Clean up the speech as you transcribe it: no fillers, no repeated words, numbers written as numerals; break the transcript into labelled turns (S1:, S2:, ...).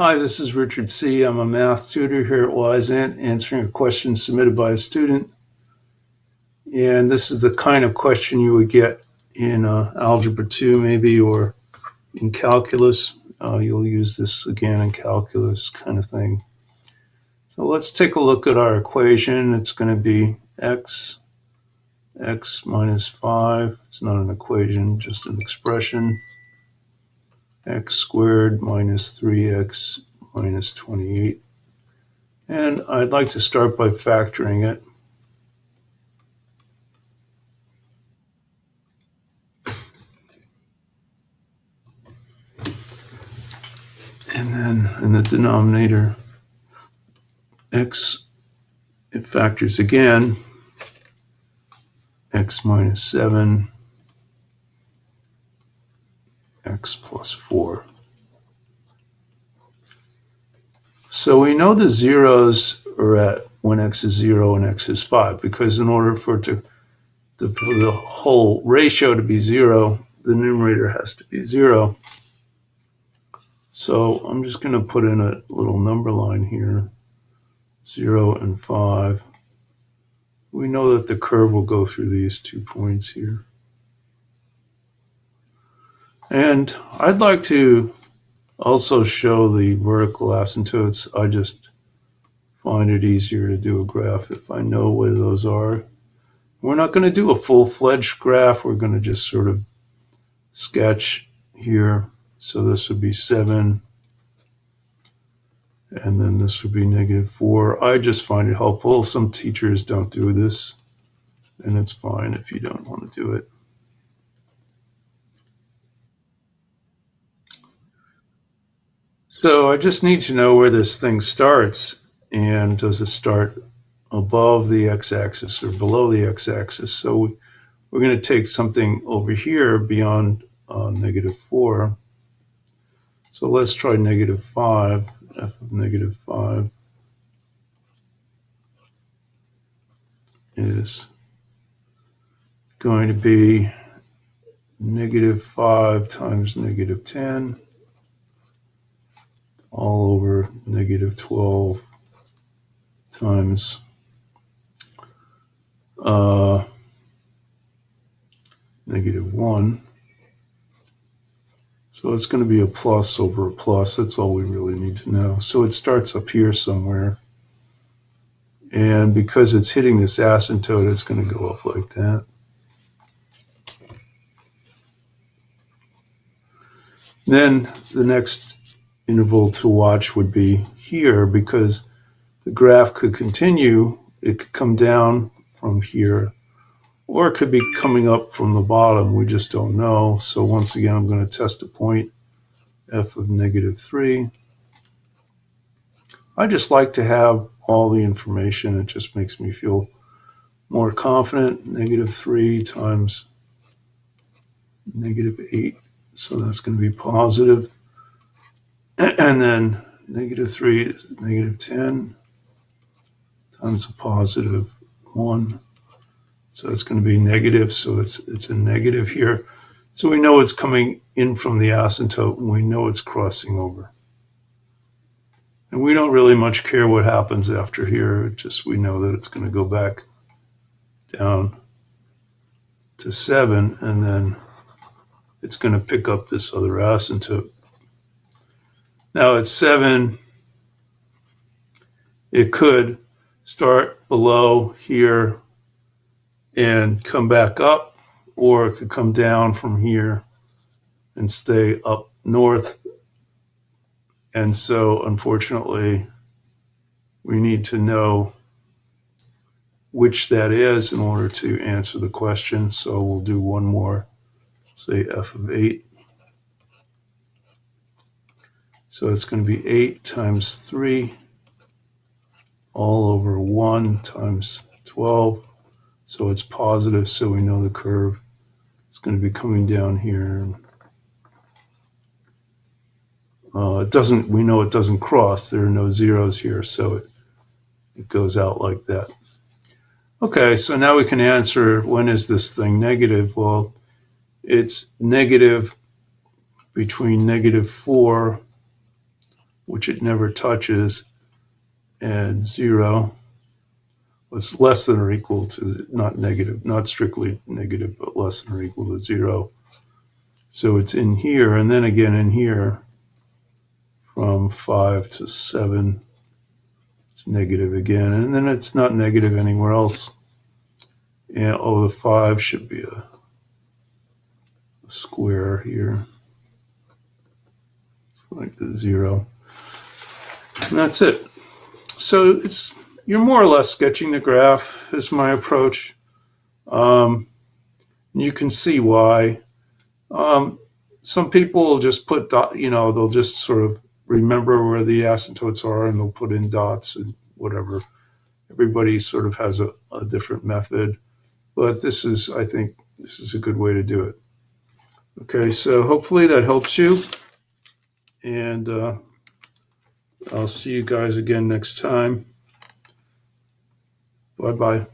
S1: Hi, this is Richard C. I'm a math tutor here at Wyzant, answering a question submitted by a student. And this is the kind of question you would get in Algebra 2 maybe, or in calculus. You'll use this again in calculus kind of thing. So let's take a look at our equation. It's going to be x minus 5. It's not an equation, just an expression. X squared minus 3x minus 28. And I'd like to start by factoring it. And then in the denominator, x, it factors again, x minus 7, x plus 4. So we know the zeros are at when x is 0 and x is 5, because in order for the whole ratio to be 0, the numerator has to be 0. So I'm just going to put in a little number line here, 0 and 5. We know that the curve will go through these 2 points here. And I'd like to also show the vertical asymptotes. I just find it easier to do a graph if I know where those are. We're not going to do a full-fledged graph. We're going to just sort of sketch here. So this would be 7, and then this would be -4. I just find it helpful. Some teachers don't do this, and it's fine if you don't want to do it. So I just need to know where this thing starts, and does it start above the x-axis or below the x-axis? So we're going to take something over here beyond -4. So let's try -5. F of -5 is going to be -5 times -10 all over -12 times -1. So it's going to be a plus over a plus. That's all we really need to know. So it starts up here somewhere. And because it's hitting this asymptote, it's going to go up like that. Then the next interval to watch would be here, because the graph could continue. It could come down from here, or it could be coming up from the bottom. We just don't know. So once again, I'm going to test a point, f of -3. I just like to have all the information. It just makes me feel more confident. -3 times -8. So that's going to be positive. And then -3 is -10 times a positive 1. So it's going to be negative. So it's a negative here. So we know it's coming in from the asymptote, and we know it's crossing over. And we don't really much care what happens after here. Just we know that it's going to go back down to 7, and then it's going to pick up this other asymptote. Now at 7, it could start below here and come back up, or it could come down from here and stay up north. And so unfortunately, we need to know which that is in order to answer the question. So we'll do one more, say f of 8. So it's going to be 8 times 3 all over 1 times 12. So it's positive, so we know the curve is going to be coming down here. We know it doesn't cross. There are no zeros here, so it goes out like that. Okay, so now we can answer, when is this thing negative? Well, it's negative between -4, which it never touches, and 0. It's less than or equal to, not negative, not strictly negative, but less than or equal to 0. So it's in here, and then again in here, from 5 to 7, it's negative again, and then it's not negative anywhere else. And the 5 should be a square here. It's like the 0. And that's it. So you're more or less sketching the graph is my approach. You can see why. Some people will just put they'll just sort of remember where the asymptotes are and they'll put in dots and whatever. Everybody sort of has a different method, but I think this is a good way to do it. Okay, so hopefully that helps you, and I'll see you guys again next time. Bye-bye.